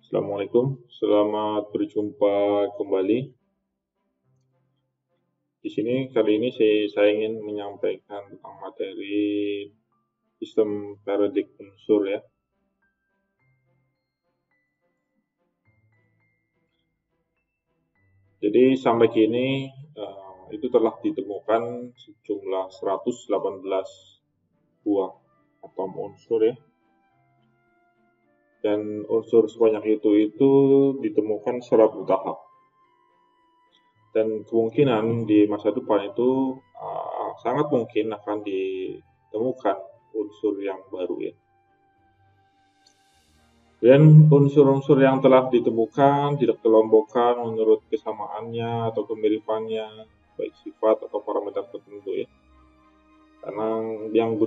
Assalamualaikum, selamat berjumpa kembali. Di sini kali ini saya ingin menyampaikan tentang materi sistem periodik unsur ya. Jadi sampai kini itu telah ditemukan sejumlah 118 buah atom unsur ya. Dan unsur sebanyak itu ditemukan secara bertahap. Dan kemungkinan di masa depan itu sangat mungkin akan ditemukan unsur yang baru ya. Dan unsur-unsur yang telah ditemukan tidak dikelompokkan menurut kesamaannya atau kemiripannya, baik sifat atau parameter tertentu ya. Karena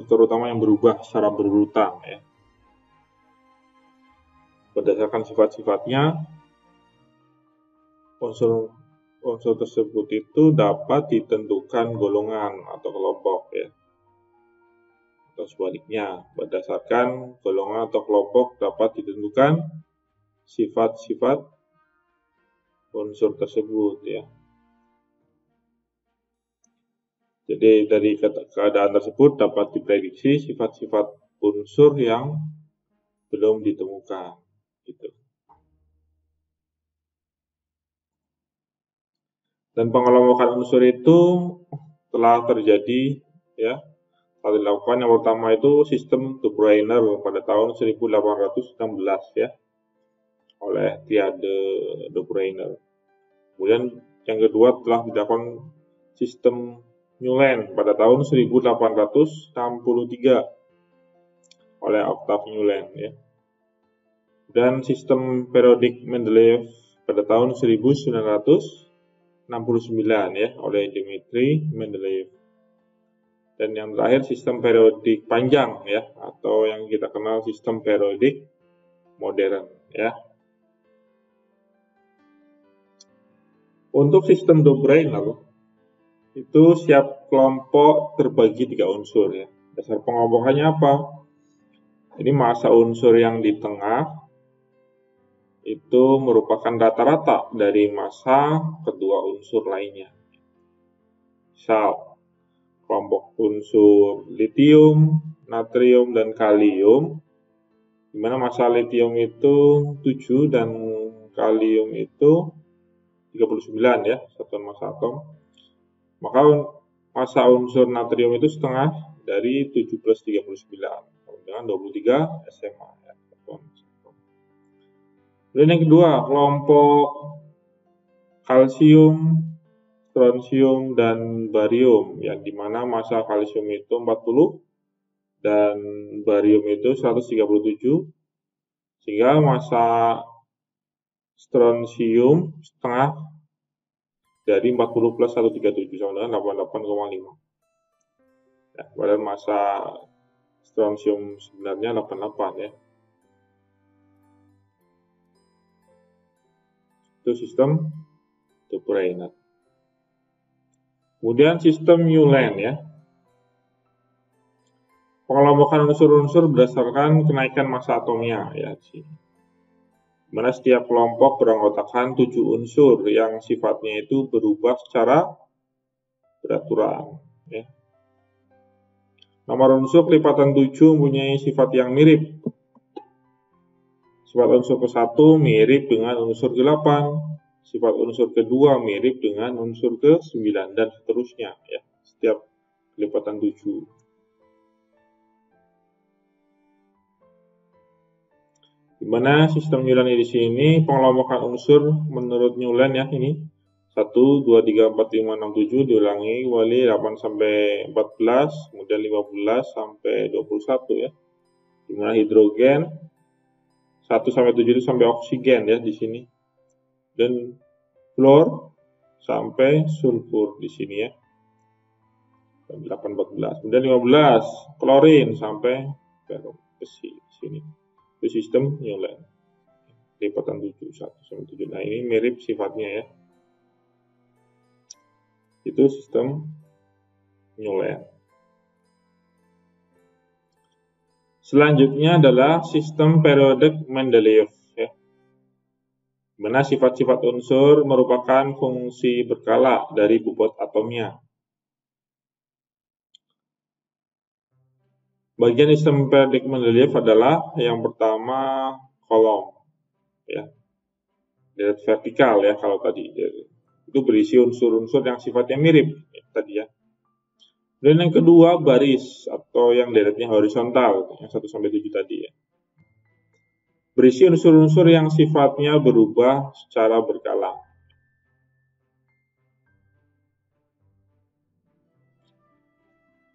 terutama yang berubah secara berurutan ya. Berdasarkan sifat-sifatnya, unsur tersebut itu dapat ditentukan golongan atau kelompok ya. Atau sebaliknya, berdasarkan golongan atau kelompok dapat ditentukan sifat-sifat unsur tersebut ya. Jadi dari keadaan tersebut dapat diprediksi sifat-sifat unsur yang belum ditemukan gitu. Dan pengelompokan unsur itu telah terjadi ya. Telah dilakukan yang pertama itu sistem De Bruyne pada tahun 1816 ya. Oleh triade De Bruyne. Kemudian yang kedua telah dilakukan sistem Newland pada tahun 1863 oleh Octave Newland ya. Dan sistem periodik Mendeleev pada tahun 1969 ya oleh Dmitri Mendeleev. Dan yang terakhir sistem periodik panjang ya atau yang kita kenal sistem periodik modern ya. Untuk sistem De Bruyne itu setiap kelompok terbagi 3 unsur ya. Dasar pengelompokannya apa? Ini massa unsur yang di tengah itu merupakan rata-rata dari massa kedua unsur lainnya. Misal, kelompok unsur litium, natrium, dan kalium, di mana massa litium itu 7 dan kalium itu 39 ya, satuan massa atom. Maka massa unsur natrium itu setengah dari 7 plus 39, dengan 23 SMA ya, satuan massa atom. Dan yang kedua, kelompok kalsium, strontium, dan barium, yang dimana massa kalsium itu 40 dan barium itu 137, sehingga massa strontium setengah dari 40 plus 137 sama dengan 88,5. Ya, padahal massa strontium sebenarnya 88 ya. Itu sistem De Bruyne. Kemudian sistem Newland ya. Pengelompokan unsur-unsur berdasarkan kenaikan massa atomnya ya di sini. Mana setiap kelompok beranggotakan 7 unsur yang sifatnya itu berubah secara beraturan ya. Nomor unsur kelipatan 7 mempunyai sifat yang mirip. Sifat unsur ke-1 mirip dengan unsur ke-8, sifat unsur kedua mirip dengan unsur ke-9 dan seterusnya ya. Setiap kelipatan 7. Di mana sistem Newland di sini pengelompokan unsur menurut Newland ya ini 1, 2, 3, 4, 5, 6, 7 diulangi kembali 8 sampai 14, kemudian 15 sampai 21 ya. Di mana hidrogen 1 sampai 7 itu sampai oksigen ya di sini. Dan fluor sampai sulfur di sini ya. 8, 14. Kemudian 15 klorin sampai besi di sini. Itu sistem Newland. Lipatan 7, 1 sampai 7. Nah, ini mirip sifatnya ya. Itu sistem Newland. Selanjutnya adalah sistem periodik Mendeleev ya. Mana sifat-sifat unsur merupakan fungsi berkala dari bobot atomnya. Bagian sistem periodik Mendeleev adalah yang pertama kolom, ya, deret vertikal ya kalau tadi itu berisi unsur-unsur yang sifatnya mirip ya, tadi ya. Dan yang kedua baris atau yang deretnya horizontal yang 1 sampai 7 tadi ya. Berisi unsur-unsur yang sifatnya berubah secara berkala.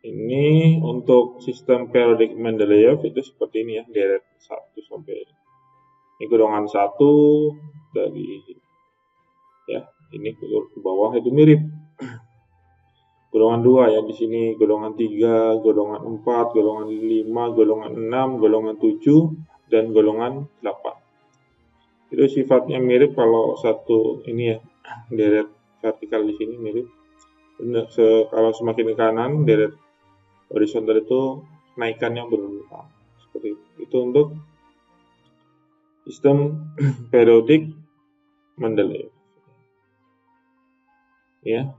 Ini untuk sistem periodik Mendeleev itu seperti ini ya, deret 1 sampai ini golongan 1 dari ya, ini ke bawah itu mirip. Golongan 2 ya, di sini golongan 3, golongan 4, golongan 5, golongan 6, golongan 7 dan golongan 8. Itu sifatnya mirip kalau satu ini ya, deret vertikal di sini mirip. Kalau semakin ke kanan deret horizontal itu kenaikannya berulang. Seperti itu untuk sistem periodik Mendeleev. Ya.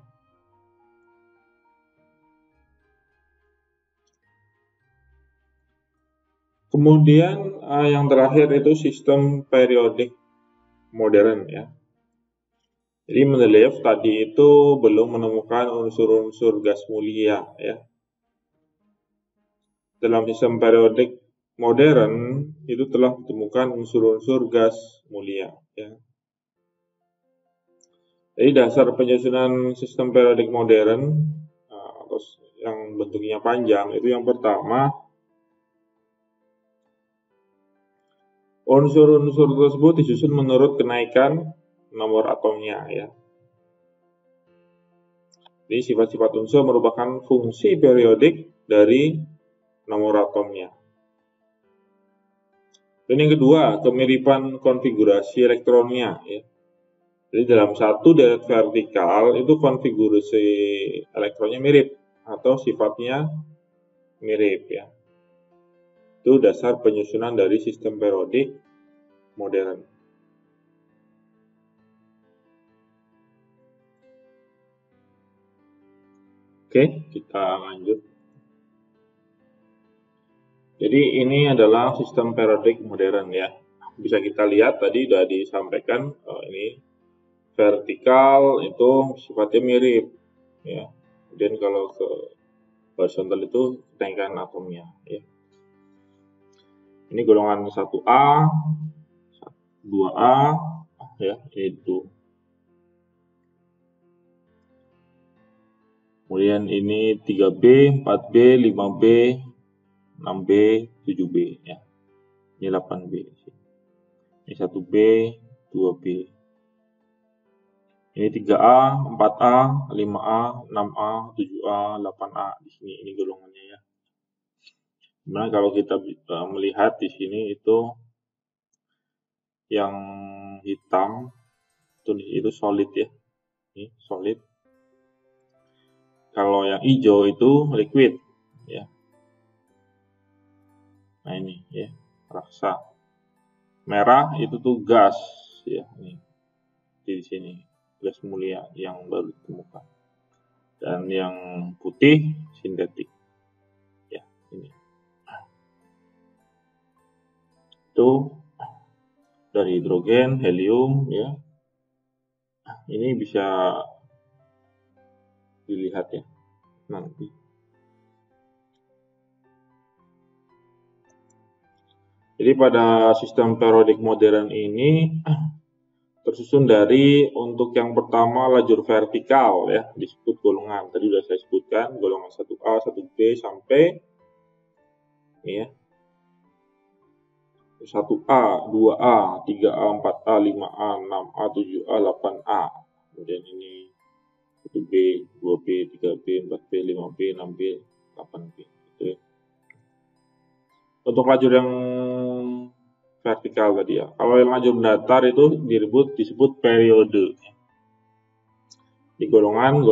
Kemudian yang terakhir itu sistem periodik modern ya. Jadi Mendeleev tadi itu belum menemukan unsur-unsur gas mulia ya. Dalam sistem periodik modern itu telah ditemukan unsur-unsur gas mulia ya. Jadi dasar penyusunan sistem periodik modern atau yang bentuknya panjang itu yang pertama, unsur-unsur tersebut disusun menurut kenaikan nomor atomnya ya. Jadi sifat-sifat unsur merupakan fungsi periodik dari nomor atomnya. Dan yang kedua, kemiripan konfigurasi elektronnya ya. Jadi dalam satu deret vertikal itu konfigurasi elektronnya mirip atau sifatnya mirip ya. Itu dasar penyusunan dari sistem periodik modern. Oke, kita lanjut. Jadi ini adalah sistem periodik modern ya. Bisa kita lihat tadi sudah disampaikan ini vertikal itu sifatnya mirip ya. Kemudian kalau ke horizontal itu kenaikan atomnya ya. Ini golongan 1A, 2A ya, itu. Kemudian ini 3B, 4B, 5B, 6B, 7B ya. Ini 8B. Ini 1B, 2B. Ini 3A, 4A, 5A, 6A, 7A, 8A. Di sini ini golongannya ya. Nah, kalau kita melihat di sini itu yang hitam itu solid ya. Ini solid. Kalau yang hijau itu liquid ya. Nah, ini ya, raksa. Merah itu tuh gas ya, ini di sini gas mulia yang baru ditemukan. Dan yang putih sintetik. Ya, ini. Itu dari hidrogen, helium ya. Ini bisa dilihat ya nanti. Jadi pada sistem periodik modern ini tersusun dari untuk yang pertama lajur vertikal ya, disebut golongan. Tadi sudah saya sebutkan golongan 1A, 1B sampai ini ya. 1A, 2A, 3A, 4A, 5A, 6A, 7A, 8A. Kemudian ini 1B, 2B, 3B, 4B, 5B, 6B, 8B. Gitu ya. Untuk lajur yang vertikal tadi ya. Kalau yang lajur mendatar itu disebut periode. Di golongan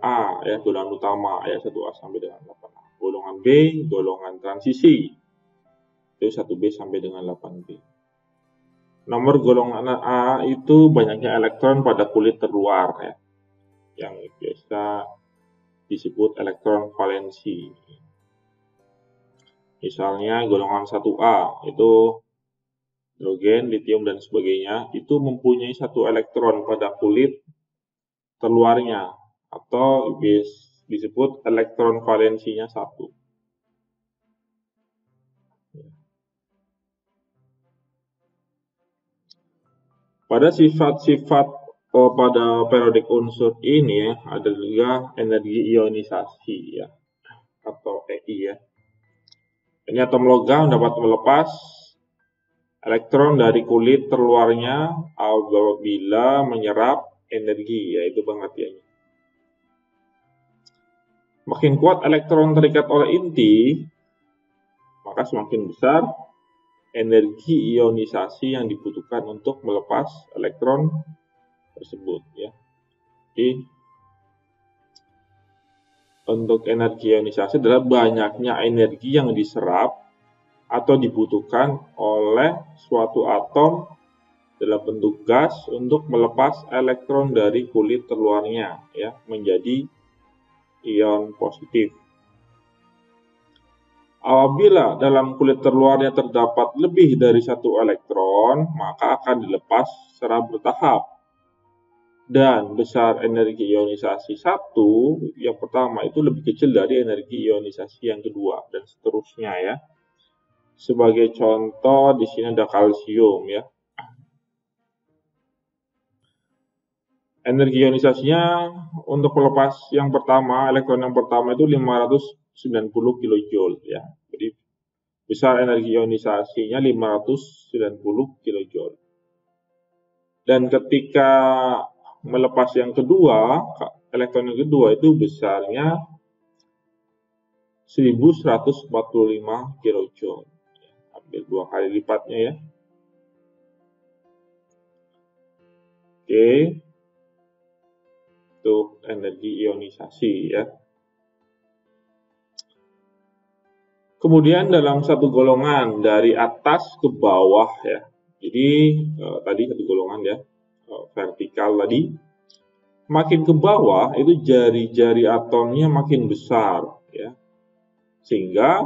A ya, golongan utama ya 1A sampai dengan 8A. Golongan B, golongan transisi. Itu 1B sampai dengan 8B. Nomor golongan A itu banyaknya elektron pada kulit terluar ya, yang biasa disebut elektron valensi. Misalnya golongan 1A itu hidrogen, litium dan sebagainya, itu mempunyai 1 elektron pada kulit terluarnya atau disebut elektron valensinya 1. Pada sifat-sifat pada periodik unsur ini ada juga energi ionisasi ya, atau EI ya. Ini atom logam dapat melepas elektron dari kulit terluarnya apabila menyerap energi, yaitu pengertiannya. Makin kuat elektron terikat oleh inti, maka semakin besar energi ionisasi yang dibutuhkan untuk melepas elektron tersebut ya. Jadi untuk energi ionisasi adalah banyaknya energi yang diserap atau dibutuhkan oleh suatu atom dalam bentuk gas untuk melepas elektron dari kulit terluarnya ya menjadi ion positif. Apabila dalam kulit terluarnya terdapat lebih dari 1 elektron, maka akan dilepas secara bertahap. Dan besar energi ionisasi 1 yang pertama itu lebih kecil dari energi ionisasi yang kedua dan seterusnya ya. Sebagai contoh di sini ada kalsium ya. Energi ionisasinya untuk melepas yang pertama, elektron yang pertama itu 590 kJ ya. Jadi besar energi ionisasinya 590 kJ. Dan ketika melepas yang kedua, elektron yang kedua itu besarnya 1145 kJ. Hampir 2 kali lipatnya ya. Oke. Untuk energi ionisasi ya. Kemudian dalam satu golongan dari atas ke bawah ya. Jadi tadi satu golongan ya, vertikal tadi. Makin ke bawah itu jari-jari atomnya makin besar ya. Sehingga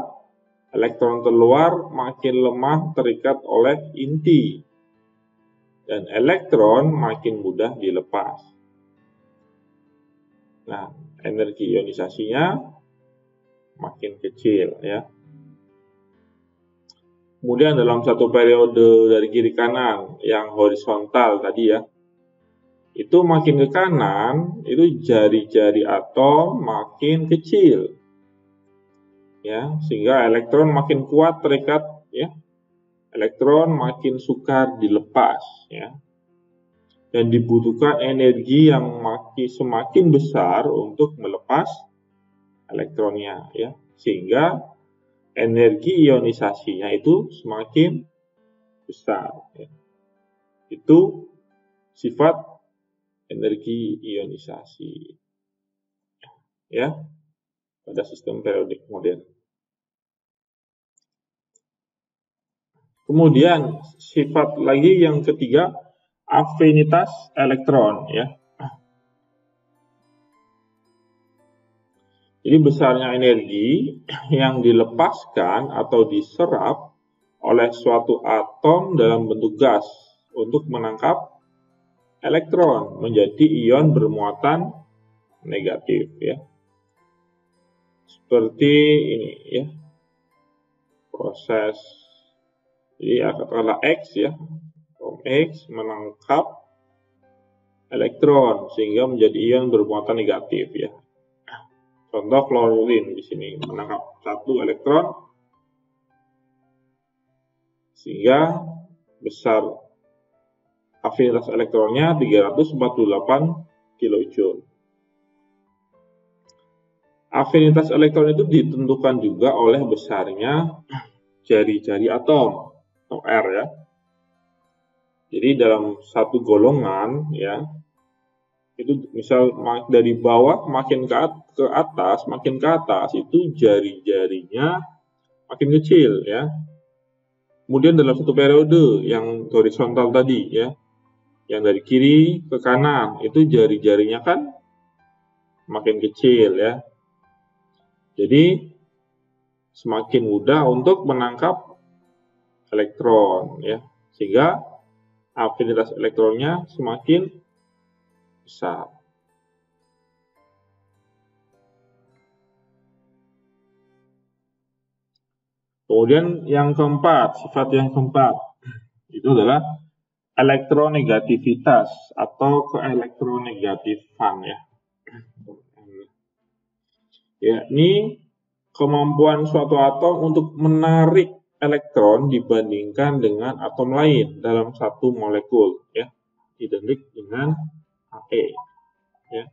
elektron terluar makin lemah terikat oleh inti. Dan elektron makin mudah dilepas. Nah, energi ionisasinya makin kecil ya. Kemudian dalam satu periode dari kiri kanan yang horizontal tadi ya, itu makin ke kanan, itu jari-jari atom makin kecil. Ya, sehingga elektron makin kuat terikat ya. Elektron makin sukar dilepas ya. Dan dibutuhkan energi yang semakin besar untuk melepas elektronnya ya, sehingga energi ionisasinya itu semakin besar ya. Itu sifat energi ionisasi ya pada sistem periodik modern. Kemudian sifat lagi yang ketiga, afinitas elektron ya. Jadi besarnya energi yang dilepaskan atau diserap oleh suatu atom dalam bentuk gas untuk menangkap elektron menjadi ion bermuatan negatif ya. Seperti ini ya. Proses jadi katakanlah X ya. X menangkap elektron sehingga menjadi ion bermuatan negatif ya. Contoh klorin di sini menangkap 1 elektron sehingga besar afinitas elektronnya 348 kJ. Afinitas elektron itu ditentukan juga oleh besarnya jari-jari atom atau R ya. Jadi dalam satu golongan ya, itu misal dari bawah makin ke atas, makin ke atas itu jari-jarinya makin kecil ya. Kemudian dalam satu periode yang horizontal tadi ya, yang dari kiri ke kanan itu jari-jarinya kan makin kecil ya. Jadi semakin mudah untuk menangkap elektron ya, sehingga afinitas elektronnya semakin besar. Kemudian yang keempat, sifat yang keempat itu adalah elektronegativitas atau keelektronegatifan ya. Yakni kemampuan suatu atom untuk menarik elektron dibandingkan dengan atom lain dalam satu molekul ya, identik dengan He ya.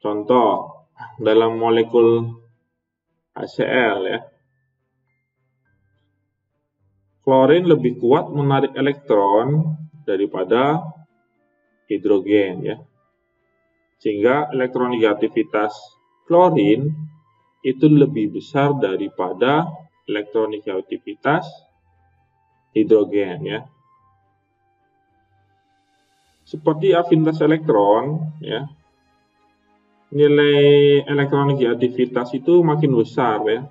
Contoh dalam molekul HCl ya, klorin lebih kuat menarik elektron daripada hidrogen ya, sehingga elektronegativitas klorin itu lebih besar daripada elektronegativitas hidrogen ya. Seperti afinitas elektron ya, nilai elektronegativitas itu makin besar ya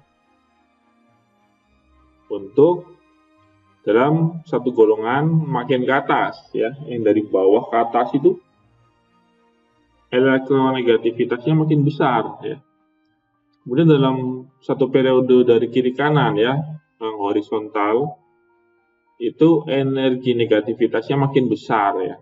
untuk dalam satu golongan makin ke atas ya, yang dari bawah ke atas itu elektronegativitasnya makin besar ya. Kemudian dalam satu periode dari kiri kanan ya, yang horizontal itu energi negativitasnya makin besar ya.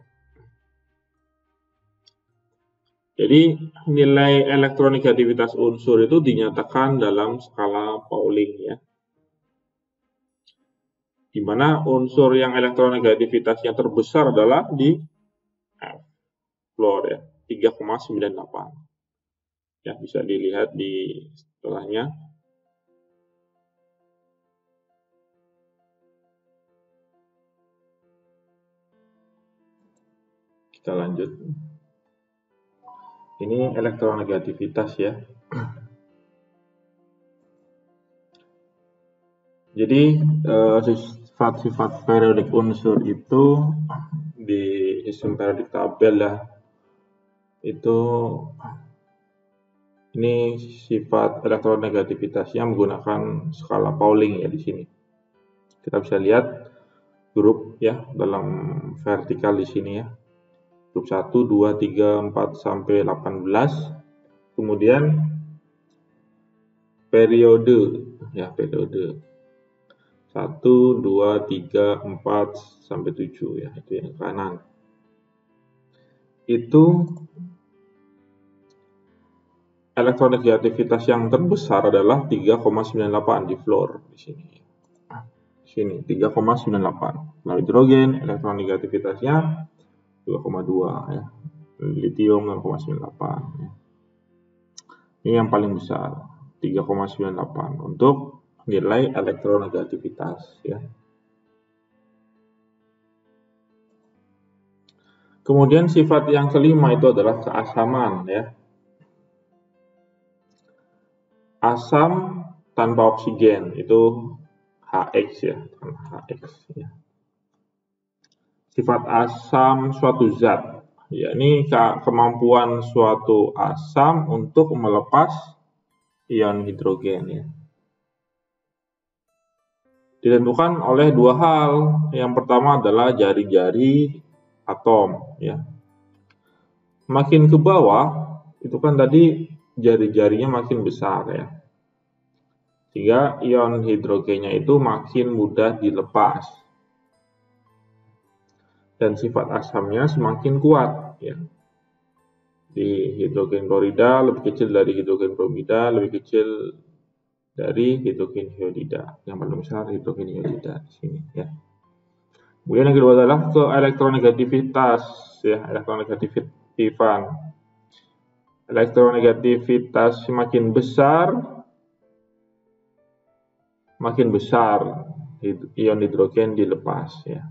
Jadi nilai elektronegativitas unsur itu dinyatakan dalam skala Pauling ya, di mana unsur yang elektronegativitasnya terbesar adalah di F, fluor ya, 3,98 ya, bisa dilihat di setelahnya. Kita lanjut. Ini elektronegativitas ya. Jadi sifat-sifat periodik unsur itu di sistem periodik tabel ya, itu ini sifat elektronegativitasnya menggunakan skala Pauling ya di sini. Kita bisa lihat grup ya dalam vertikal di sini ya. Grup 1, 2, 3, 4 sampai 18. Kemudian periode ya, periode 1, 2, 3, 4 sampai 7 ya, itu yang kanan. Itu elektronegativitas yang terbesar adalah 3,98 di fluor di sini. Di sini 3,98. Nah, hidrogen elektronegativitasnya 2,2 ya. Litium 0,98 ya. Ini yang paling besar 3,98 untuk nilai elektronegativitas ya. Kemudian sifat yang kelima itu adalah keasaman ya. Asam tanpa oksigen itu HX ya, HX ya. Sifat asam suatu zat, yakni kemampuan suatu asam untuk melepas ion hidrogen ya. Ditentukan oleh dua hal. Yang pertama adalah jari-jari atom ya. Makin ke bawah itu kan tadi jari-jarinya makin besar ya, sehingga ion hidrogennya itu makin mudah dilepas. Dan sifat asamnya semakin kuat ya. Di hidrogen klorida lebih kecil dari hidrogen bromida, lebih kecil dari hidrogen iodida. Yang paling besar hidrogen iodida di sini ya. Kemudian yang kedua adalah ke elektronegativitas ya, elektronegatifan. Elektronegativitas semakin besar ion hidrogen dilepas ya.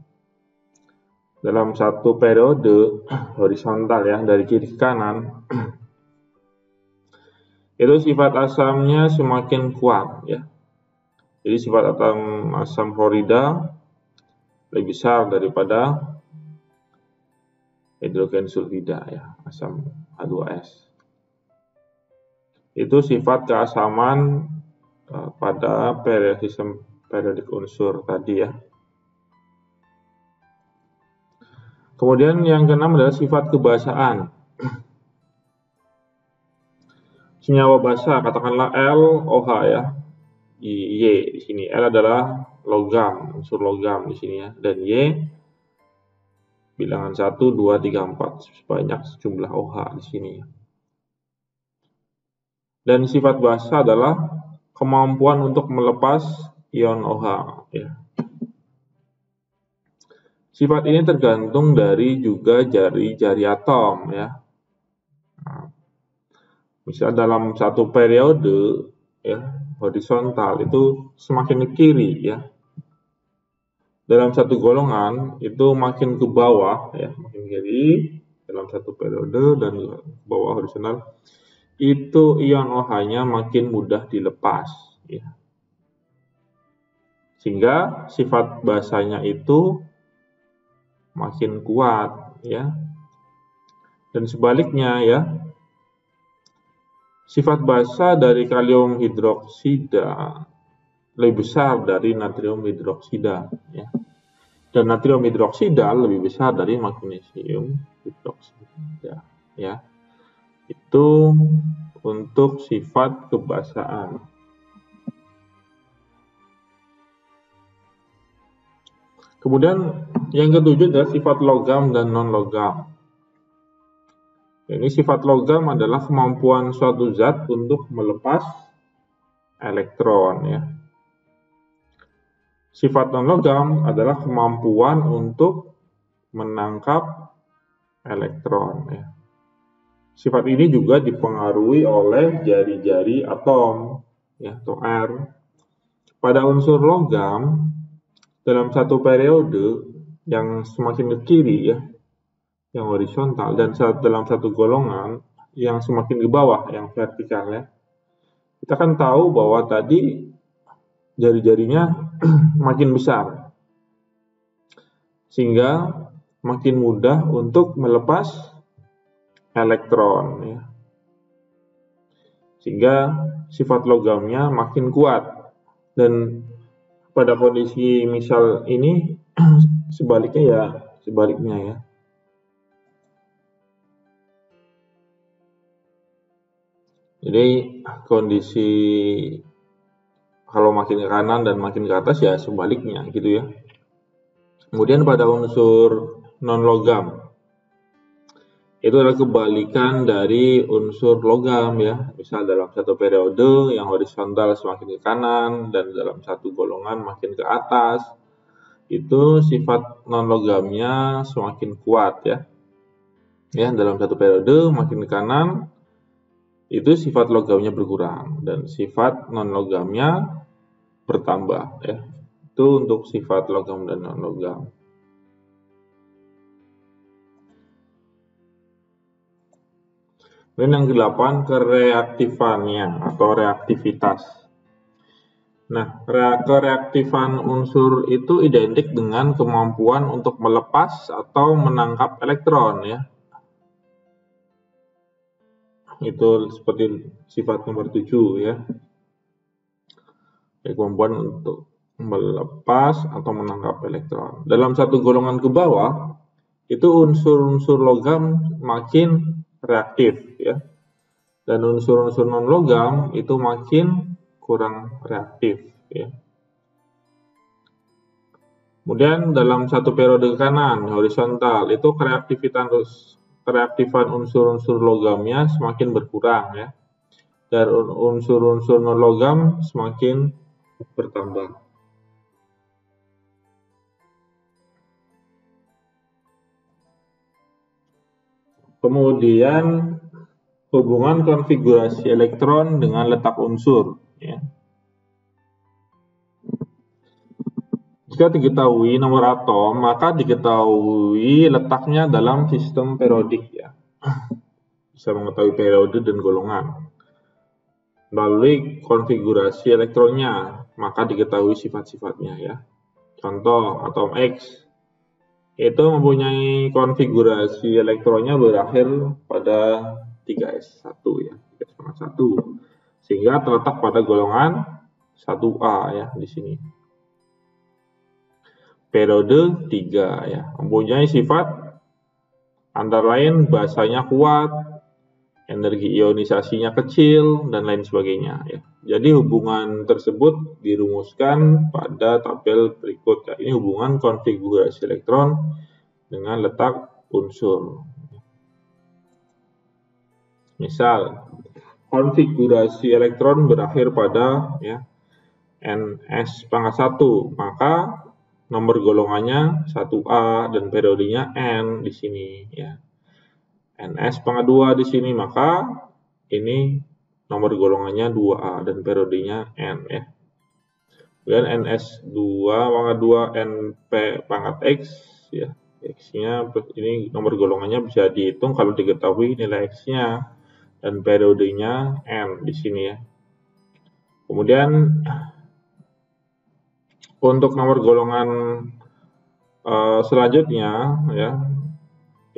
Dalam satu periode horizontal ya, dari kiri ke kanan, itu sifat asamnya semakin kuat ya. Jadi sifat asam klorida lebih besar daripada hidrogen sulfida ya, asam H2S. Itu sifat keasaman pada sistem periodik unsur tadi ya. Kemudian yang keenam adalah sifat kebasaan. Senyawa basa, katakanlah L, OH ya. Y di sini. L adalah logam, unsur logam di sini ya. Dan Y bilangan 1, 2, 3, 4. Sebanyak jumlah OH di sini ya. Dan sifat basa adalah kemampuan untuk melepas ion OH ya. Sifat ini tergantung dari juga jari-jari atom ya. Nah, misal dalam satu periode ya, horizontal itu semakin ke kiri ya. Dalam satu golongan itu makin ke bawah ya, makin kiri dalam satu periode dan ke bawah horizontal. Itu ion OH-nya makin mudah dilepas ya. Sehingga sifat basanya itu makin kuat ya. Dan sebaliknya ya, sifat basa dari kalium hidroksida lebih besar dari natrium hidroksida ya. Dan natrium hidroksida lebih besar dari magnesium hidroksida ya. Itu untuk sifat kebasaan. Kemudian yang ketujuh adalah sifat logam dan non-logam. Ini sifat logam adalah kemampuan suatu zat untuk melepas elektron ya. Sifat non-logam adalah kemampuan untuk menangkap elektron ya. Sifat ini juga dipengaruhi oleh jari-jari atom ya, atau R. Pada unsur logam dalam satu periode yang semakin ke kiri ya, yang horizontal, dan dalam satu golongan yang semakin ke bawah, yang vertikal ya. Kita kan tahu bahwa tadi jari-jarinya makin besar, sehingga makin mudah untuk melepas elektron ya. Sehingga sifat logamnya makin kuat. Dan pada kondisi misal ini sebaliknya ya. Jadi kondisi kalau makin ke kanan dan makin ke atas ya sebaliknya gitu ya. Kemudian pada unsur non-logam, itu adalah kebalikan dari unsur logam ya. Misal dalam satu periode yang horizontal semakin ke kanan dan dalam satu golongan makin ke atas, itu sifat non-logamnya semakin kuat ya. Ya, dalam satu periode makin ke kanan, itu sifat logamnya berkurang dan sifat non-logamnya bertambah ya. Itu untuk sifat logam dan non-logam. Dan yang ke-8, kereaktifannya atau reaktivitas. Nah, kereaktifan unsur itu identik dengan kemampuan untuk melepas atau menangkap elektron ya. Itu seperti sifat nomor 7 ya. Kemampuan untuk melepas atau menangkap elektron. Dalam satu golongan ke bawah, itu unsur-unsur logam makin reaktif ya. Dan unsur-unsur non-logam itu makin kurang reaktif ya. Kemudian dalam satu periode kanan horizontal itu kereaktifan unsur-unsur logamnya semakin berkurang ya. Dan unsur-unsur non-logam semakin bertambah. Kemudian hubungan konfigurasi elektron dengan letak unsur ya. Jika diketahui nomor atom, maka diketahui letaknya dalam sistem periodik ya. Bisa mengetahui periode dan golongan melalui konfigurasi elektronnya. maka diketahui sifat-sifatnya ya. Contoh, atom X itu mempunyai konfigurasi elektronnya berakhir pada 3s1 ya, 3s1. Sehingga terletak pada golongan 1A ya di sini. Periode 3 ya, mempunyai sifat antara lain basanya kuat, energi ionisasinya kecil, dan lain sebagainya ya. Jadi hubungan tersebut dirumuskan pada tabel berikut ya. Ini hubungan konfigurasi elektron dengan letak unsur. Misal, konfigurasi elektron berakhir pada ya Ns⁻1, maka nomor golongannya 1A dan periodenya N di sini ya. Ns⁻2 di sini, maka ini nomor golongannya 2A dan periodenya N ya. Kemudian Ns2⁻2 Np⁻X ya. X-nya ini nomor golongannya bisa dihitung kalau diketahui nilai X-nya dan periodenya N di sini ya. Kemudian untuk nomor golongan selanjutnya ya,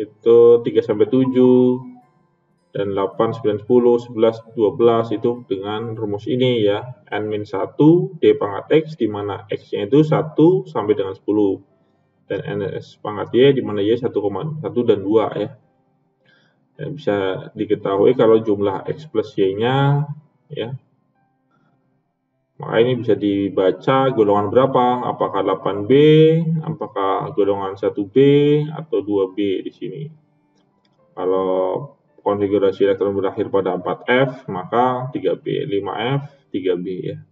itu 3 sampai 7 dan 8, 9, 10, 11, 12 itu dengan rumus ini ya. N-1 D⁻X di mana X-nya itu 1 sampai dengan 10 dan Ns⁻Y di mana Y 1,1 dan 2 ya. Dan bisa diketahui kalau jumlah X plus Y-nya ya. Maka ini bisa dibaca golongan berapa, apakah 8B, apakah golongan 1B atau 2B di sini. Kalau konfigurasi elektron berakhir pada 4F, maka 3B, 5F, 3B ya.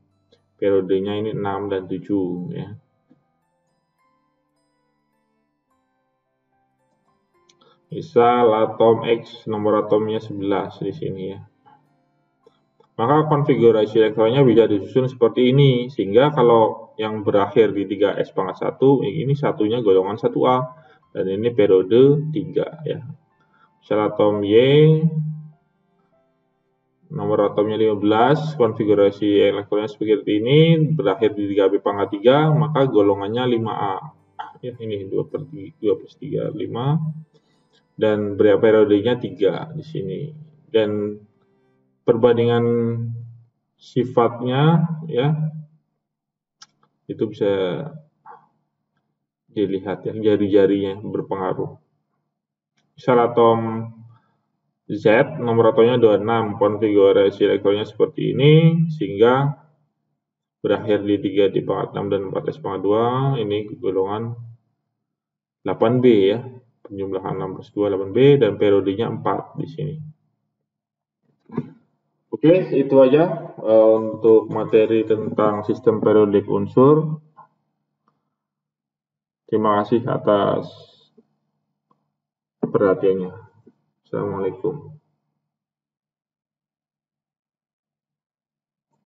Periodenya ini 6 dan 7 ya. Misal atom X, nomor atomnya 11 di sini ya. Maka konfigurasi elektronnya bisa disusun seperti ini, sehingga kalau yang berakhir di 3s⁻1, ini satunya golongan 1A, dan ini periode 3 ya. Misal atom Y, nomor atomnya 15, konfigurasi elektronnya seperti ini, berakhir di 3b⁻3, maka golongannya 5A. Ya, ini 2 plus 3, 5. Dan periodenya 3 di sini. Dan perbandingan sifatnya ya, itu bisa dilihat ya, jari-jarinya berpengaruh. Misal atom Z, nomor atomnya 26, konfigurasi elektronnya seperti ini, sehingga berakhir di 3 di 6 dan 4s⁻2, ini golongan 8B ya, penjumlahan 6 plus 2, 8B, dan periodenya 4 di sini. Oke, itu aja untuk materi tentang sistem periodik unsur. Terima kasih atas perhatiannya. Assalamualaikum.